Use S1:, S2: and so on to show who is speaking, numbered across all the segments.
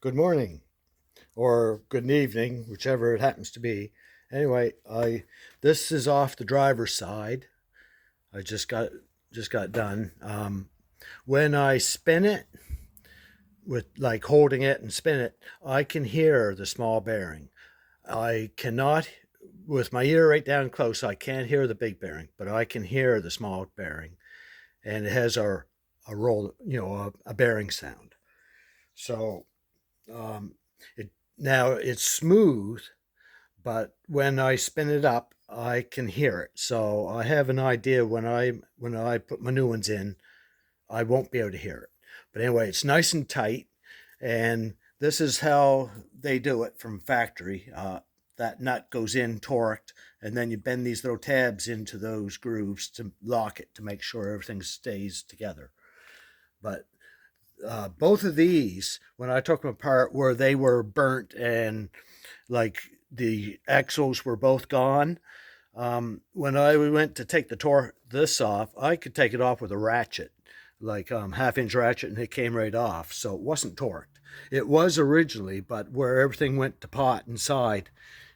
S1: Good morning or good evening, whichever it happens to be. Anyway, I this is off the driver's side. I just got done. When I spin it with like holding it and spin it, I can hear the small bearing. I cannot with my ear right down close. I can't hear the big bearing, but I can hear the small bearing, and it has a roll, a bearing sound. So um, it now it's smooth, but when I spin it up, I can hear it. So I have an idea when I put my new ones in, I won't be able to hear it. But anyway, it's nice and tight, and this is how they do it from factory. That nut goes in torqued, and then you bend these little tabs into those grooves to lock it to make sure everything stays together. But both of these, when I took them apart, where they were burnt and like the axles were both gone. When I went to take this off, I could take it off with a ratchet, like half-inch ratchet, and it came right off. So it wasn't torqued. It was originally, but where everything went to pot inside,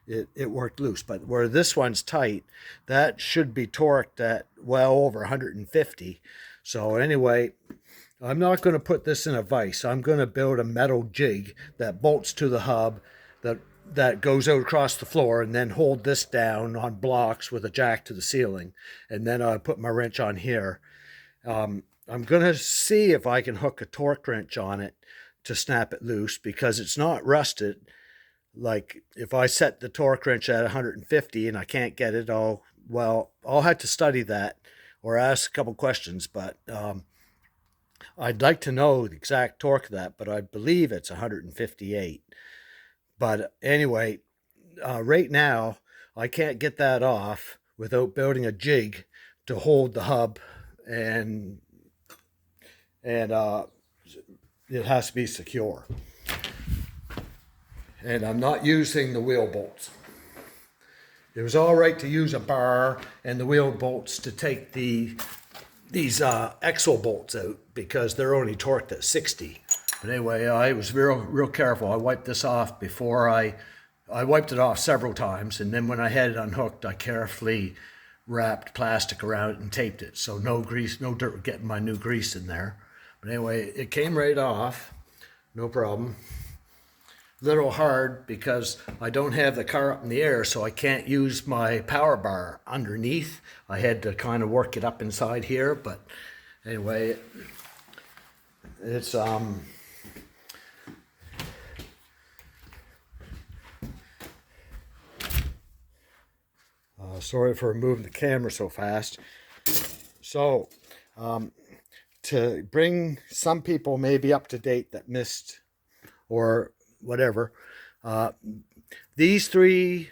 S1: it worked loose. But where this one's tight, that should be torqued at well over 150. So anyway, I'm not going to put this in a vise. I'm going to build a metal jig that bolts to the hub that that goes out across the floor and then hold this down on blocks with a jack to the ceiling. And then I put my wrench on here. I'm going to see if I can hook a torque wrench on it to snap it loose because it's not rusted. Like if I set the torque wrench at 150 and I can't get it, I'll have to study that or ask a couple questions. But I'd like to know the exact torque of that, but I believe it's 158. But anyway, right now, I can't get that off without building a jig to hold the hub, and and it has to be secure. And I'm not using the wheel bolts. It was all right to use a bar and the wheel bolts to take these axle bolts out because they're only torqued at 60. But anyway, I was real careful. I wiped this off before I wiped it off several times, and then when I had it unhooked, I carefully wrapped plastic around it and taped it so no grease, no dirt would get my new grease in there. But anyway, it came right off, no problem. Little hard because I don't have the car up in the air, so I can't use my power bar underneath. I had to kind of work it up inside here, but anyway, it's sorry for moving the camera so fast. So, to bring some people maybe up to date that missed or whatever, uh, these three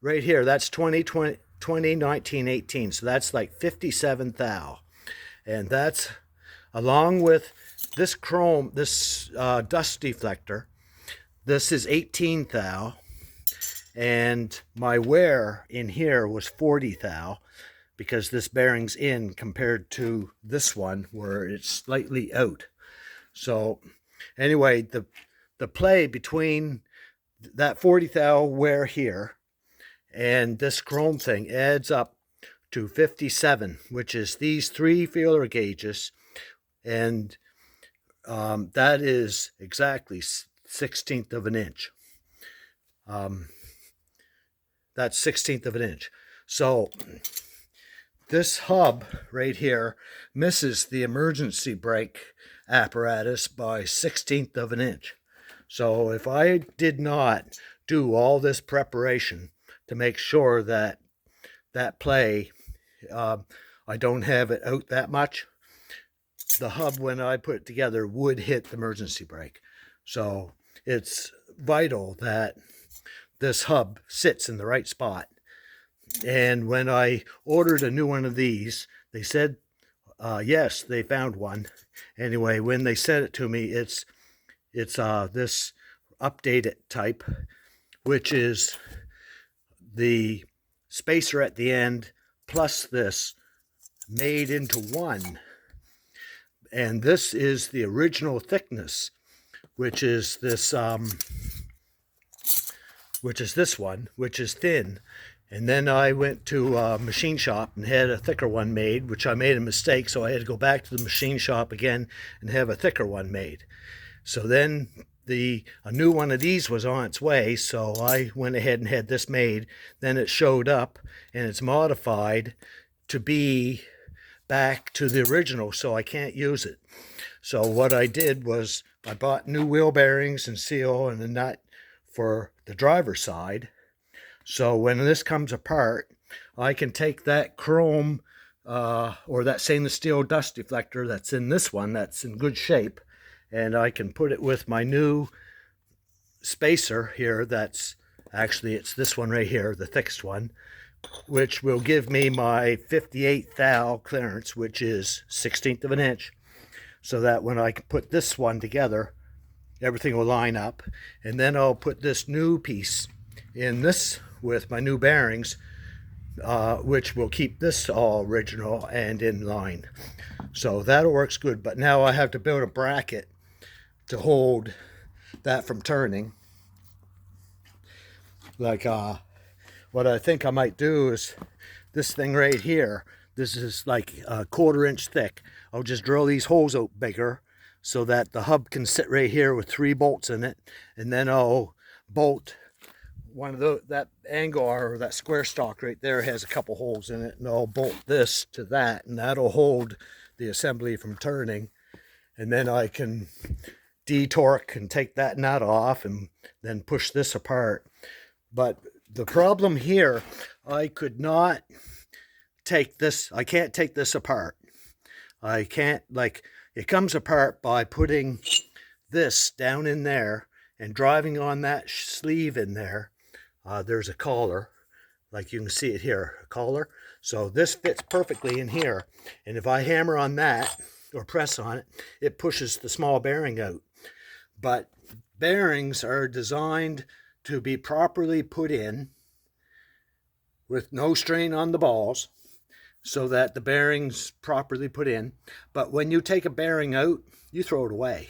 S1: right here, that's 2020, 2019, 18. So that's like 57 thou. And that's along with this chrome, this dust deflector. This is 18 thou. And my wear in here was 40 thou because this bearing's in compared to this one where it's slightly out. So anyway, the play between that 40 thou wear here and this chrome thing adds up to 57, which is these three feeler gauges, and that is exactly 16th of an inch. That's 16th of an inch. So this hub right here misses the emergency brake apparatus by 16th of an inch. So if I did not do all this preparation to make sure that that play, I don't have it out that much, the hub when I put it together would hit the emergency brake. So it's vital that this hub sits in the right spot. And when I ordered a new one of these, they said, yes, they found one. Anyway, when they sent it to me, it's this updated type, which is the spacer at the end plus this made into one. And this is the original thickness which is this one, which is thin. And then I went to a machine shop and had a thicker one made, which I made a mistake, so I had to go back to the machine shop again and have a thicker one made. So then a new one of these was on its way, so I went ahead and had this made. Then it showed up and it's modified to be back to the original, so I can't use it. So what I did was I bought new wheel bearings and seal and a nut for the driver's side. So when this comes apart, I can take that chrome or that stainless steel dust deflector that's in this one, that's in good shape, and I can put it with my new spacer here. That's actually, it's this one right here, the thickest one, which will give me my 58th thou clearance, which is 1/16 of an inch, so that when I put this one together, everything will line up. And then I'll put this new piece in this with my new bearings, which will keep this all original and in line. So that works good. But now I have to build a bracket to hold that from turning. Like what I think I might do is this thing right here. This is like a 1/4 inch thick. I'll just drill these holes out bigger so that the hub can sit right here with 3 bolts in it, and then I'll bolt one of that angle or that square stock right there has a couple holes in it, and I'll bolt this to that, and that'll hold the assembly from turning. And then I can de-torque and take that nut off and then push this apart. But the problem here, I could not take this, I can't take this apart. I can't, like, it comes apart by putting this down in there and driving on that sleeve in there. There's a collar, like you can see it here, a collar. So this fits perfectly in here. And if I hammer on that or press on it, it pushes the small bearing out. But bearings are designed to be properly put in with no strain on the balls, so that the bearings properly put in. But when you take a bearing out, you throw it away.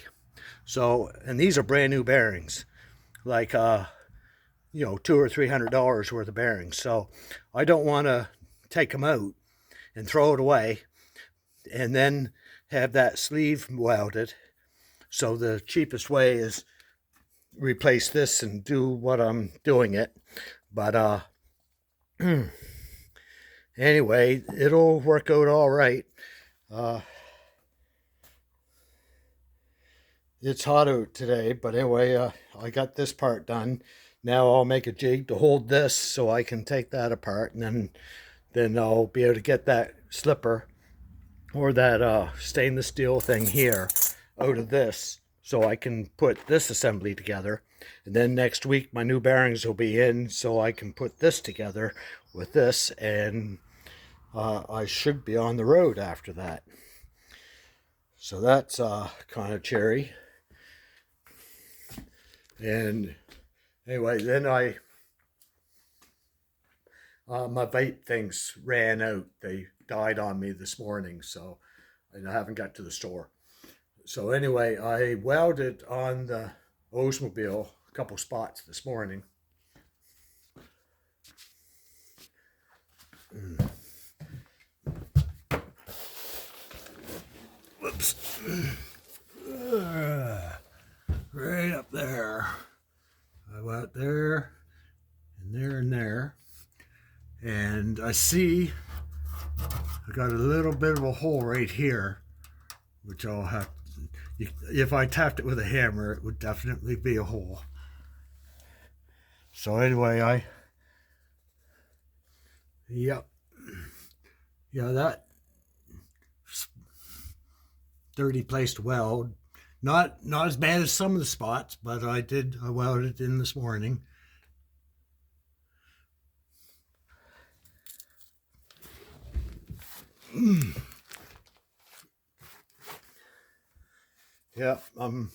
S1: So, and these are brand new bearings, like you know, $200 or $300 worth of bearings. So I don't want to take them out and throw it away and then have that sleeve welded. So the cheapest way is replace this and do what I'm doing it. But anyway, it'll work out all right. It's hot out today, but anyway, I got this part done. Now I'll make a jig to hold this so I can take that apart, and then I'll be able to get that slipper or that stainless steel thing here out of this, so I can put this assembly together. And then next week my new bearings will be in, so I can put this together with this, and I should be on the road after that. So that's kind of cherry. And anyway, then my vape things ran out. They died on me this morning, so and I haven't got to the store. So anyway, I welded on the Oldsmobile a couple spots this morning. Whoops. Right up there. I went there, and there, and there. And I see I got a little bit of a hole right here, which I'll have to, if I tapped it with a hammer, it would definitely be a hole. So anyway, yep. Yeah, that dirty place to weld. Not as bad as some of the spots, but I welded in this morning. Yeah, I'm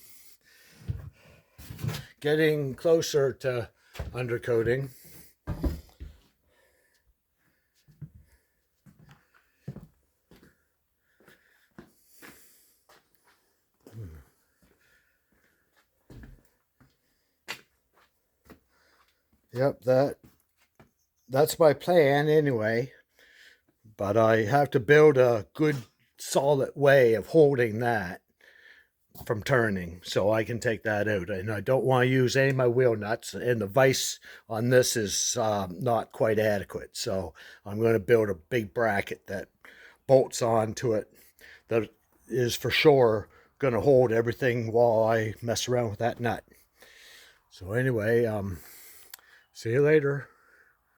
S1: getting closer to undercoating. Yep, that's my plan anyway. But I have to build a good solid way of holding that from turning so I can take that out. And I don't want to use any of my wheel nuts, and the vise on this is not quite adequate. So I'm going to build a big bracket that bolts onto it that is for sure going to hold everything while I mess around with that nut. So anyway, see you later.